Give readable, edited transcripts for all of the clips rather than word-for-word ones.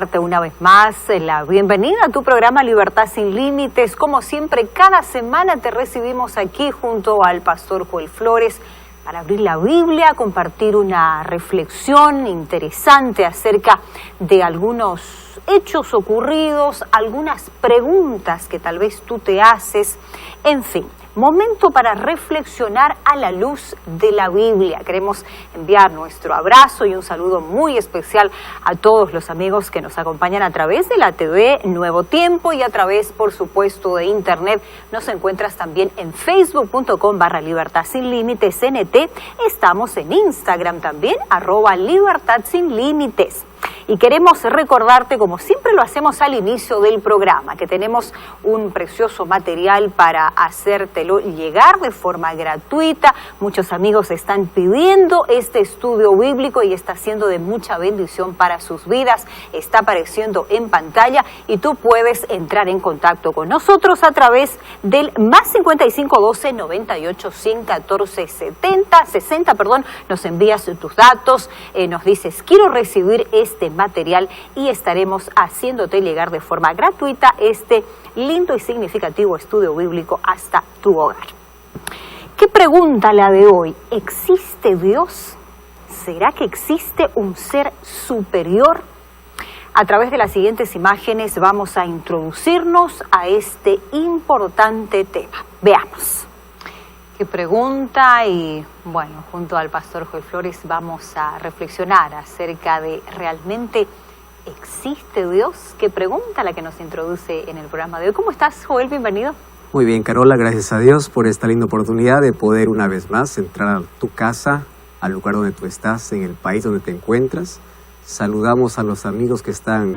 Una vez más, la bienvenida a tu programa Libertad Sin Límites. Como siempre, cada semana te recibimos aquí junto al pastor Joel Flores para abrir la Biblia, compartir una reflexión interesante acerca de algunos hechos ocurridos, algunas preguntas que tal vez tú te haces, en fin. Momento para reflexionar a la luz de la Biblia. Queremos enviar nuestro abrazo y un saludo muy especial a todos los amigos que nos acompañan a través de la TV Nuevo Tiempo y a través, por supuesto, de Internet. Nos encuentras también en facebook.com/Libertad Sin Límites NT. Estamos en Instagram también, @Libertad Sin Límites. Y queremos recordarte, como siempre lo hacemos al inicio del programa, que tenemos un precioso material para hacértelo llegar de forma gratuita. Muchos amigos están pidiendo este estudio bíblico y está siendo de mucha bendición para sus vidas. Está apareciendo en pantalla y tú puedes entrar en contacto con nosotros a través del +55 12 98 114 60. Nos envías tus datos, nos dices quiero recibir este material y estaremos haciéndote llegar de forma gratuita este lindo y significativo estudio bíblico hasta tu hogar. ¿Qué pregunta la de hoy? ¿Existe Dios? ¿Será que existe un ser superior? A través de las siguientes imágenes vamos a introducirnos a este importante tema. Veamos. ¿Qué pregunta? Y bueno, junto al pastor Joel Flores vamos a reflexionar acerca de ¿realmente existe Dios? ¿Qué pregunta la que nos introduce en el programa de hoy? ¿Cómo estás, Joel? Bienvenido. Muy bien, Carola, gracias a Dios por esta linda oportunidad de poder una vez más entrar a tu casa, al lugar donde tú estás, en el país donde te encuentras. Saludamos a los amigos que están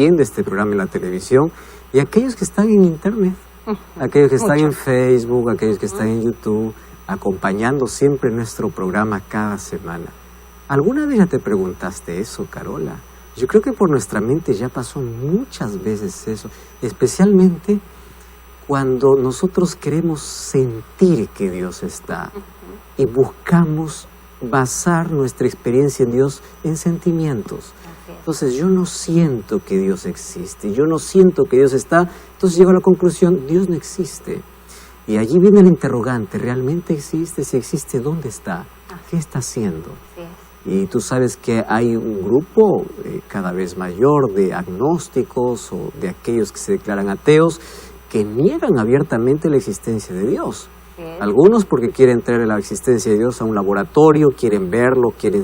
de este programa en la televisión y aquellos que están en Internet, aquellos que están en Facebook, aquellos que están en YouTube, acompañando siempre nuestro programa cada semana. ¿Alguna vez ya te preguntaste eso, Carola? Yo creo que por nuestra mente ya pasó muchas veces eso, especialmente cuando nosotros queremos sentir que Dios está y buscamos basar nuestra experiencia en Dios en sentimientos. Entonces yo no siento que Dios existe, yo no siento que Dios está, entonces llego a la conclusión, Dios no existe. Y allí viene el interrogante, ¿realmente existe? Si existe, ¿dónde está? ¿Qué está haciendo? Y tú sabes que hay un grupo cada vez mayor de agnósticos o de aquellos que se declaran ateos que niegan abiertamente la existencia de Dios. Algunos porque quieren traer la existencia de Dios a un laboratorio, quieren verlo, quieren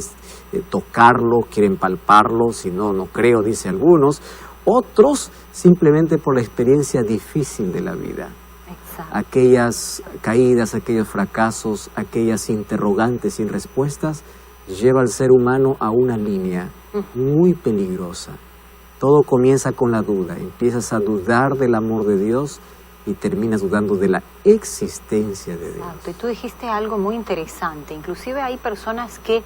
tocarlo, quieren palparlo, si no, no creo, dice algunos. Otros simplemente por la experiencia difícil de la vida. Exacto. Aquellas caídas, aquellos fracasos, aquellas interrogantes sin respuestas, lleva al ser humano a una línea muy peligrosa. Todo comienza con la duda, empiezas a dudar del amor de Dios y terminas dudando de la existencia de Dios. Exacto. Y tú dijiste algo muy interesante, inclusive hay personas que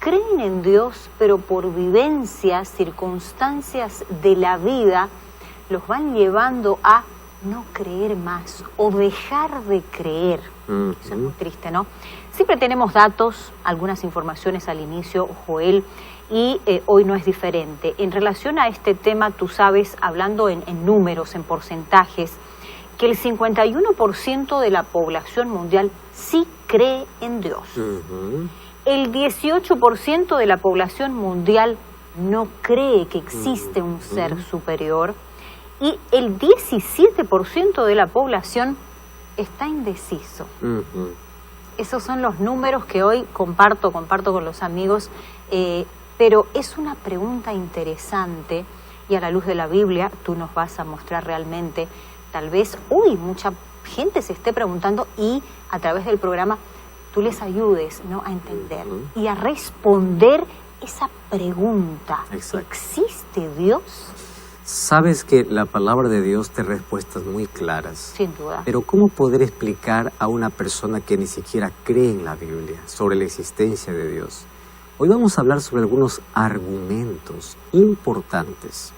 creen en Dios, pero por vivencias, circunstancias de la vida, los van llevando a no creer más o dejar de creer. Eso es muy triste, ¿no? Siempre tenemos datos, algunas informaciones al inicio, Joel, y hoy no es diferente. En relación a este tema, tú sabes, hablando en números, en porcentajes, que el 51% de la población mundial sí cree en Dios. El 18% de la población mundial no cree que existe un ser superior y el 17% de la población está indeciso. Esos son los números que hoy comparto con los amigos, pero es una pregunta interesante y a la luz de la Biblia tú nos vas a mostrar realmente, tal vez hoy mucha gente se esté preguntando y a través del programa tú les ayudes, ¿no?, a entender y a responder esa pregunta. Exacto. ¿Existe Dios? Sabes que la palabra de Dios te da respuestas muy claras. Sin duda. Pero ¿cómo poder explicar a una persona que ni siquiera cree en la Biblia sobre la existencia de Dios? Hoy vamos a hablar sobre algunos argumentos importantes.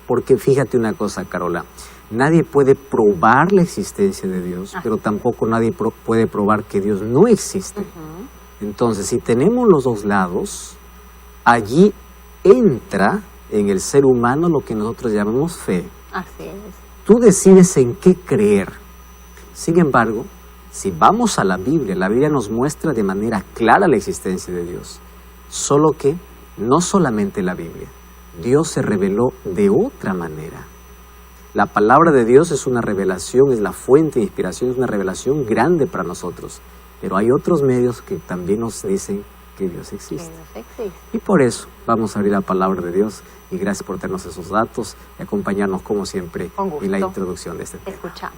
Porque fíjate una cosa, Carola, nadie puede probar la existencia de Dios, pero tampoco nadie puede probar que Dios no existe. Entonces, si tenemos los dos lados, allí entra en el ser humano lo que nosotros llamamos fe. Así es. Tú decides en qué creer. Sin embargo, si vamos a la Biblia nos muestra de manera clara la existencia de Dios. Solo que no solamente la Biblia, Dios se reveló de otra manera. La palabra de Dios es una revelación, es la fuente de inspiración, es una revelación grande para nosotros. Pero hay otros medios que también nos dicen que Dios existe. Y por eso vamos a abrir la palabra de Dios y gracias por tenernos esos datos y acompañarnos como siempre en la introducción de este tema. Escuchamos.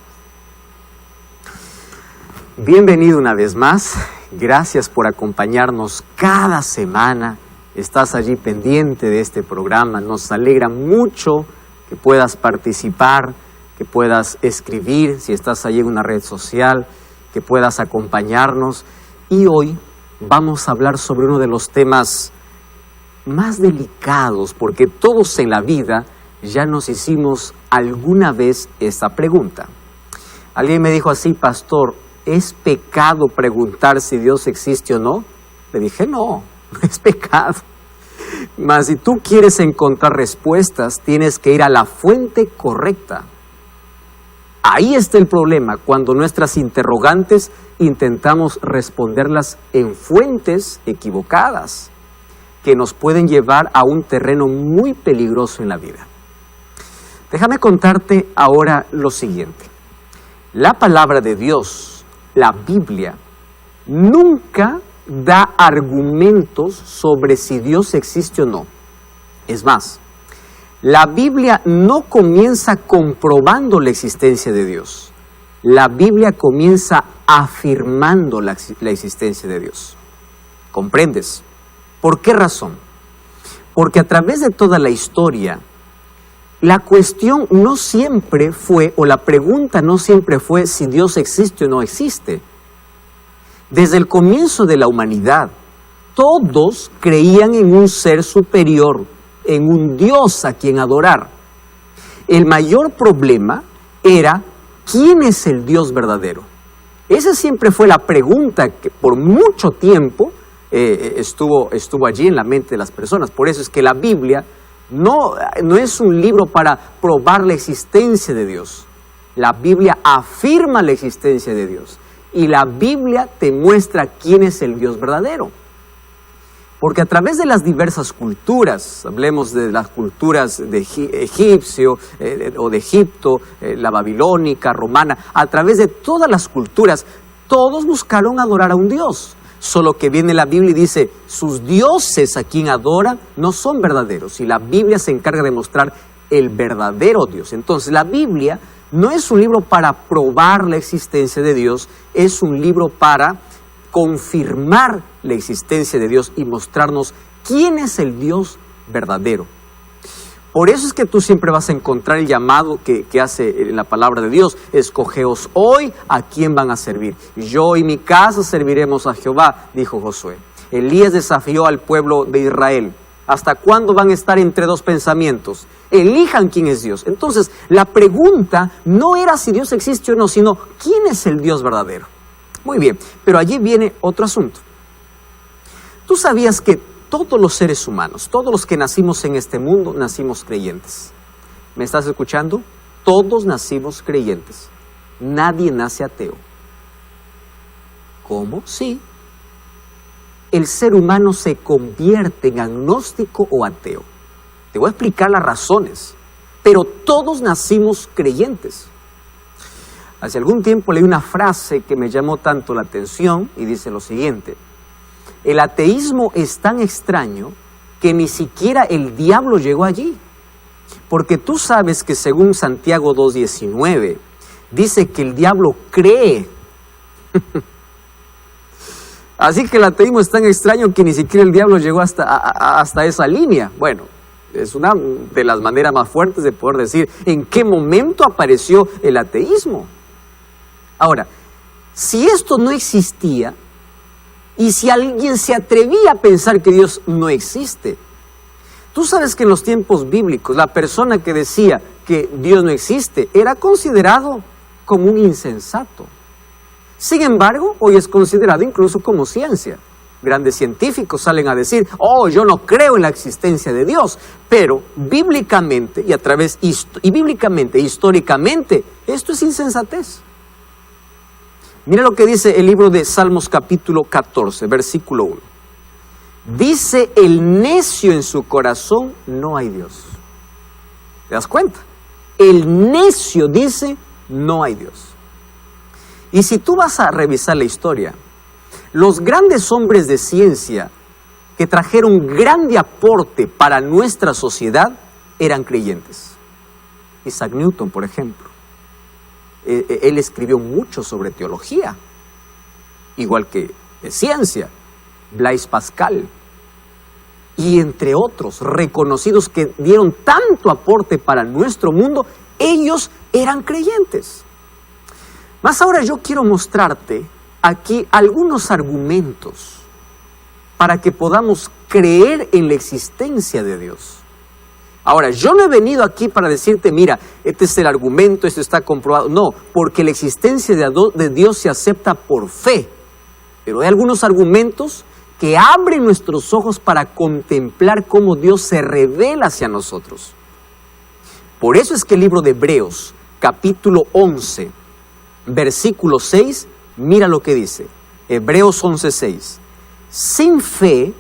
Bienvenido una vez más, gracias por acompañarnos cada semana, estás allí pendiente de este programa, nos alegra mucho que puedas participar, que puedas escribir, si estás allí en una red social, que puedas acompañarnos y hoy vamos a hablar sobre uno de los temas más delicados, porque todos en la vida ya nos hicimos alguna vez esta pregunta. Alguien me dijo así, pastor, ¿es pecado preguntar si Dios existe o no? Le dije, no es pecado. Mas si tú quieres encontrar respuestas, tienes que ir a la fuente correcta. Ahí está el problema, cuando nuestras interrogantes intentamos responderlas en fuentes equivocadas, que nos pueden llevar a un terreno muy peligroso en la vida. Déjame contarte ahora lo siguiente. La palabra de Dios, la Biblia, nunca da argumentos sobre si Dios existe o no. Es más, la Biblia no comienza comprobando la existencia de Dios. La Biblia comienza afirmando la existencia de Dios. ¿Comprendes? ¿Por qué razón? Porque a través de toda la historia, la cuestión no siempre fue, o la pregunta no siempre fue si Dios existe o no existe. Desde el comienzo de la humanidad, todos creían en un ser superior, en un Dios a quien adorar. El mayor problema era, ¿quién es el Dios verdadero? Esa siempre fue la pregunta que por mucho tiempo estuvo allí en la mente de las personas. Por eso es que la Biblia no es un libro para probar la existencia de Dios. La Biblia afirma la existencia de Dios. Y la Biblia te muestra quién es el Dios verdadero. Porque a través de las diversas culturas, hablemos de las culturas de egipcio o de Egipto, la babilónica, romana, a través de todas las culturas, todos buscaron adorar a un Dios. Solo que viene la Biblia y dice, sus dioses a quien adoran no son verdaderos. Y la Biblia se encarga de mostrar el verdadero Dios. Entonces la Biblia no es un libro para probar la existencia de Dios, es un libro para confirmar la existencia de Dios y mostrarnos quién es el Dios verdadero. Por eso es que tú siempre vas a encontrar el llamado que hace la palabra de Dios. Escogeos hoy a quién van a servir. Yo y mi casa serviremos a Jehová, dijo Josué. Elías desafió al pueblo de Israel. ¿Hasta cuándo van a estar entre dos pensamientos? Elijan quién es Dios. Entonces, la pregunta no era si Dios existe o no, sino ¿quién es el Dios verdadero? Muy bien, pero allí viene otro asunto. ¿Tú sabías que todos los seres humanos, todos los que nacimos en este mundo, nacimos creyentes? ¿Me estás escuchando? Todos nacimos creyentes. Nadie nace ateo. ¿Cómo? Sí. El ser humano se convierte en agnóstico o ateo. Te voy a explicar las razones. Pero todos nacimos creyentes. Hace algún tiempo leí una frase que me llamó tanto la atención y dice lo siguiente: el ateísmo es tan extraño que ni siquiera el diablo llegó allí. Porque tú sabes que según Santiago 2:19, dice que el diablo cree. Así que el ateísmo es tan extraño que ni siquiera el diablo llegó hasta esa línea. Bueno, es una de las maneras más fuertes de poder decir en qué momento apareció el ateísmo. Ahora, si esto no existía, y si alguien se atrevía a pensar que Dios no existe, tú sabes que en los tiempos bíblicos la persona que decía que Dios no existe era considerado como un insensato. Sin embargo, hoy es considerado incluso como ciencia. Grandes científicos salen a decir, yo no creo en la existencia de Dios, pero bíblicamente históricamente, esto es insensatez. Mira lo que dice el libro de Salmos capítulo 14, versículo 1. Dice el necio en su corazón, no hay Dios. ¿Te das cuenta? El necio dice, no hay Dios. Y si tú vas a revisar la historia, los grandes hombres de ciencia que trajeron grande aporte para nuestra sociedad eran creyentes. Isaac Newton, por ejemplo. Él escribió mucho sobre teología, igual que de ciencia. Blaise Pascal, y entre otros reconocidos que dieron tanto aporte para nuestro mundo, ellos eran creyentes. Mas ahora yo quiero mostrarte aquí algunos argumentos para que podamos creer en la existencia de Dios. Ahora, yo no he venido aquí para decirte, mira, este es el argumento, esto está comprobado. No, porque la existencia de Dios se acepta por fe. Pero hay algunos argumentos que abren nuestros ojos para contemplar cómo Dios se revela hacia nosotros. Por eso es que el libro de Hebreos, capítulo 11, versículo 6, mira lo que dice. Hebreos 11:6. Sin fe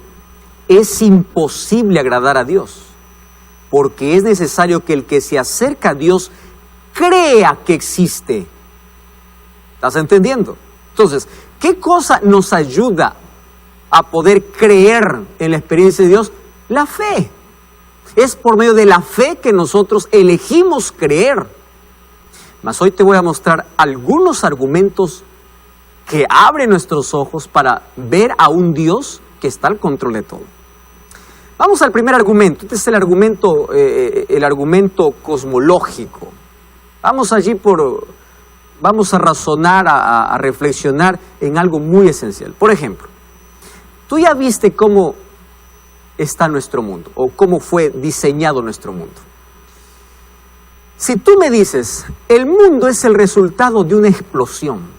es imposible agradar a Dios, porque es necesario que el que se acerca a Dios crea que existe. ¿Estás entendiendo? Entonces, ¿qué cosa nos ayuda a poder creer en la experiencia de Dios? La fe. Es por medio de la fe que nosotros elegimos creer. Mas hoy te voy a mostrar algunos argumentos que abren nuestros ojos para ver a un Dios que está al control de todo. Vamos al primer argumento. Este es el argumento cosmológico. Vamos a razonar, a reflexionar en algo muy esencial. Por ejemplo, tú ya viste cómo está nuestro mundo o cómo fue diseñado nuestro mundo. Si tú me dices, el mundo es el resultado de una explosión,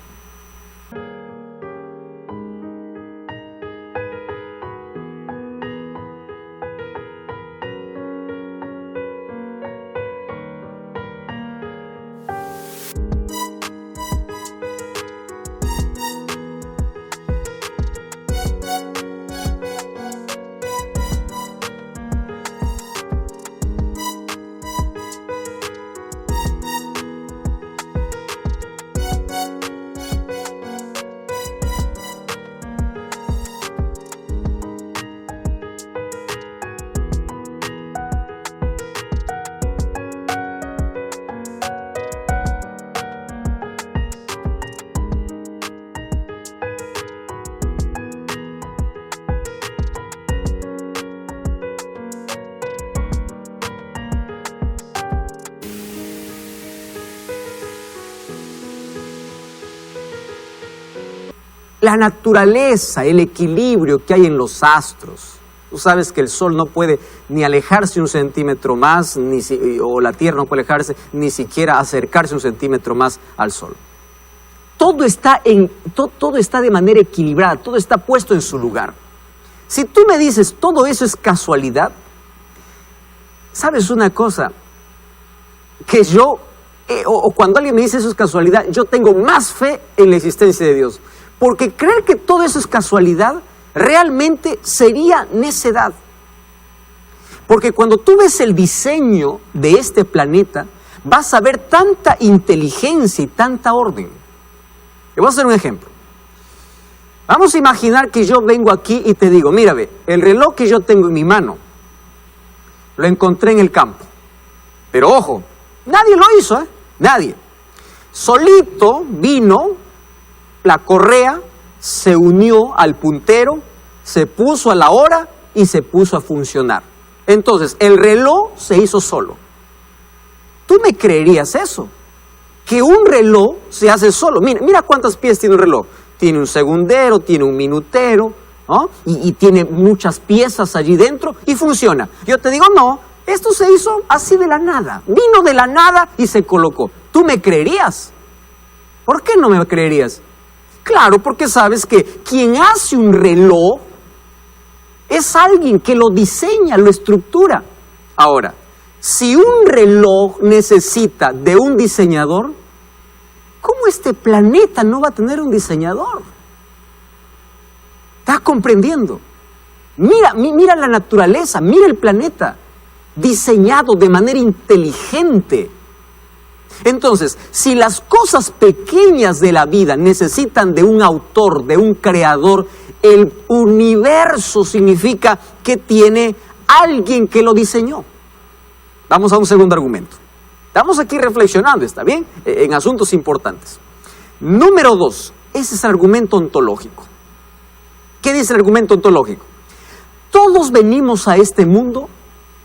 la naturaleza, el equilibrio que hay en los astros. Tú sabes que el Sol no puede ni alejarse un centímetro más, o la Tierra no puede alejarse, ni siquiera acercarse un centímetro más al Sol. Todo está de manera equilibrada, todo está puesto en su lugar. Si tú me dices, todo eso es casualidad, ¿sabes una cosa? Que yo, o cuando alguien me dice eso es casualidad, yo tengo más fe en la existencia de Dios. Porque creer que todo eso es casualidad realmente sería necedad. Porque cuando tú ves el diseño de este planeta, vas a ver tanta inteligencia y tanta orden. Le voy a hacer un ejemplo. Vamos a imaginar que yo vengo aquí y te digo, mira, ve, el reloj que yo tengo en mi mano, lo encontré en el campo. Pero ojo, nadie lo hizo, ¿eh? Nadie. Solito vino la correa, se unió al puntero, se puso a la hora y se puso a funcionar. Entonces, el reloj se hizo solo. ¿Tú me creerías eso? Que un reloj se hace solo. Mira cuántas piezas tiene un reloj. Tiene un segundero, tiene un minutero, ¿no? Y tiene muchas piezas allí dentro y funciona. Yo te digo, no, esto se hizo así de la nada. Vino de la nada y se colocó. ¿Tú me creerías? ¿Por qué no me creerías? Claro, porque sabes que quien hace un reloj es alguien que lo diseña, lo estructura. Ahora, si un reloj necesita de un diseñador, ¿cómo este planeta no va a tener un diseñador? ¿Estás comprendiendo? Mira la naturaleza, mira el planeta, diseñado de manera inteligente. Entonces, si las cosas pequeñas de la vida necesitan de un autor, de un creador, el universo significa que tiene alguien que lo diseñó. Vamos a un segundo argumento. Estamos aquí reflexionando, ¿está bien? En asuntos importantes. Número 2, ese es el argumento ontológico. ¿Qué dice el argumento ontológico? Todos venimos a este mundo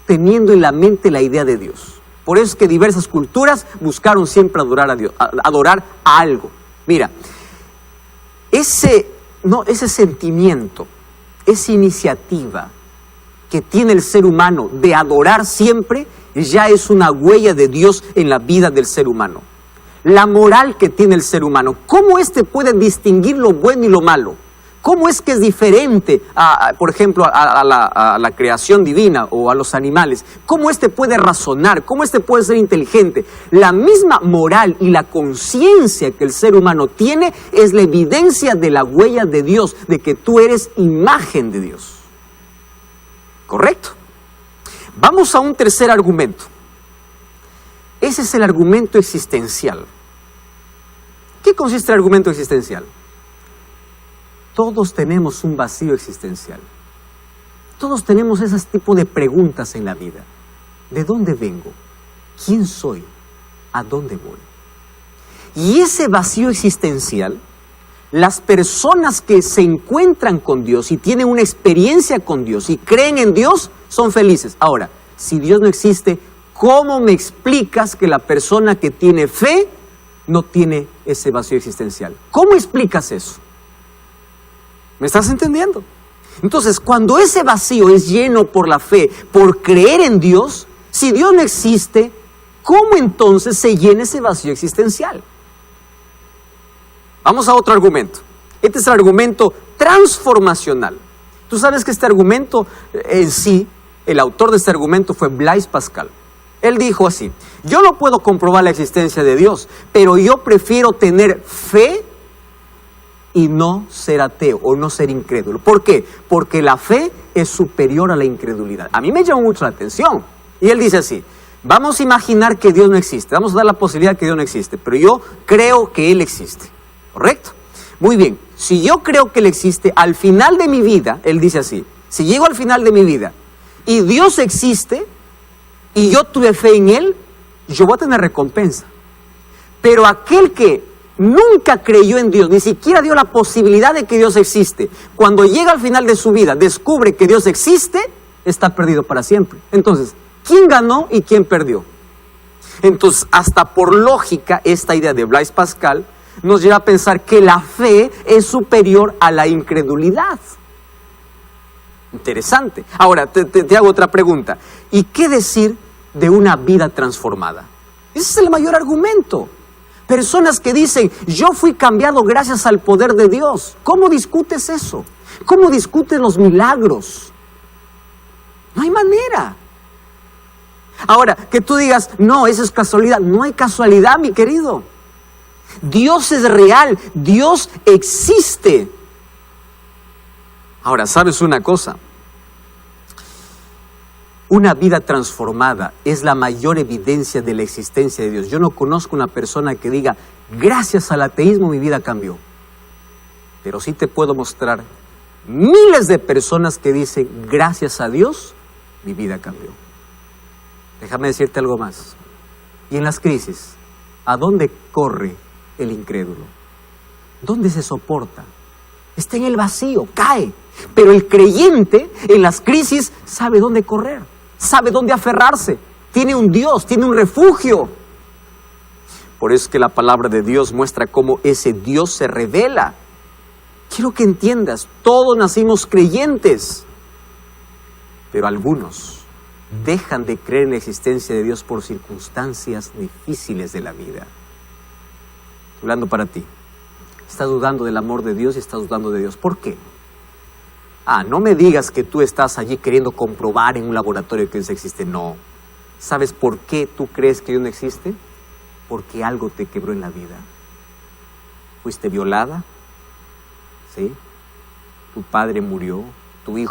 teniendo en la mente la idea de Dios. Por eso es que diversas culturas buscaron siempre adorar a Dios, adorar a algo. Mira, ese sentimiento, esa iniciativa que tiene el ser humano de adorar siempre, ya es una huella de Dios en la vida del ser humano. La moral que tiene el ser humano, ¿cómo éste puede distinguir lo bueno y lo malo? ¿Cómo es que es diferente, por ejemplo, a la creación divina o a los animales? ¿Cómo éste puede razonar? ¿Cómo éste puede ser inteligente? La misma moral y la conciencia que el ser humano tiene es la evidencia de la huella de Dios, de que tú eres imagen de Dios. ¿Correcto? Vamos a un tercer argumento. Ese es el argumento existencial. ¿Qué consiste el argumento existencial? Todos tenemos un vacío existencial. Todos tenemos ese tipo de preguntas en la vida. ¿De dónde vengo? ¿Quién soy? ¿A dónde voy? Y ese vacío existencial, las personas que se encuentran con Dios y tienen una experiencia con Dios y creen en Dios, son felices. Ahora, si Dios no existe, ¿cómo me explicas que la persona que tiene fe no tiene ese vacío existencial? ¿Cómo explicas eso? ¿Me estás entendiendo? Entonces, cuando ese vacío es lleno por la fe, por creer en Dios, si Dios no existe, ¿cómo entonces se llena ese vacío existencial? Vamos a otro argumento. Este es el argumento transformacional. Tú sabes que este argumento en sí, el autor de este argumento fue Blaise Pascal. Él dijo así: yo no puedo comprobar la existencia de Dios, pero yo prefiero tener fe y no ser ateo o no ser incrédulo. ¿Por qué? Porque la fe es superior a la incredulidad. A mí me llamó mucho la atención. Y él dice así: vamos a imaginar que Dios no existe. Vamos a dar la posibilidad de que Dios no existe, pero yo creo que Él existe. ¿Correcto? Muy bien. Si yo creo que Él existe, al final de mi vida, él dice así: si llego al final de mi vida y Dios existe y yo tuve fe en Él, yo voy a tener recompensa. Pero aquel que nunca creyó en Dios, ni siquiera dio la posibilidad de que Dios existe, cuando llega al final de su vida, descubre que Dios existe, está perdido para siempre. Entonces, ¿quién ganó y quién perdió? Entonces, hasta por lógica, esta idea de Blaise Pascal nos lleva a pensar que la fe es superior a la incredulidad. Interesante. Ahora, te hago otra pregunta. ¿Y qué decir de una vida transformada? Ese es el mayor argumento. Personas que dicen: yo fui cambiado gracias al poder de Dios. ¿Cómo discutes eso? ¿Cómo discutes los milagros? No hay manera. Ahora, que tú digas: no, eso es casualidad. No hay casualidad, mi querido. Dios es real. Dios existe. Ahora, ¿sabes una cosa? Una vida transformada es la mayor evidencia de la existencia de Dios. Yo no conozco una persona que diga, gracias al ateísmo mi vida cambió. Pero sí te puedo mostrar miles de personas que dicen, gracias a Dios, mi vida cambió. Déjame decirte algo más. Y en las crisis, ¿a dónde corre el incrédulo? ¿Dónde se soporta? Está en el vacío, cae. Pero el creyente en las crisis sabe dónde correr, sabe dónde aferrarse. Tiene un Dios, tiene un refugio. Por eso es que la palabra de Dios muestra cómo ese Dios se revela. Quiero que entiendas, todos nacimos creyentes, pero algunos dejan de creer en la existencia de Dios por circunstancias difíciles de la vida. Hablando para ti, estás dudando del amor de Dios y estás dudando de Dios. ¿Por qué? No me digas que tú estás allí queriendo comprobar en un laboratorio que Dios existe. No. ¿Sabes por qué tú crees que Dios no existe? Porque algo te quebró en la vida. Fuiste violada, ¿sí? Tu padre murió, tu hijo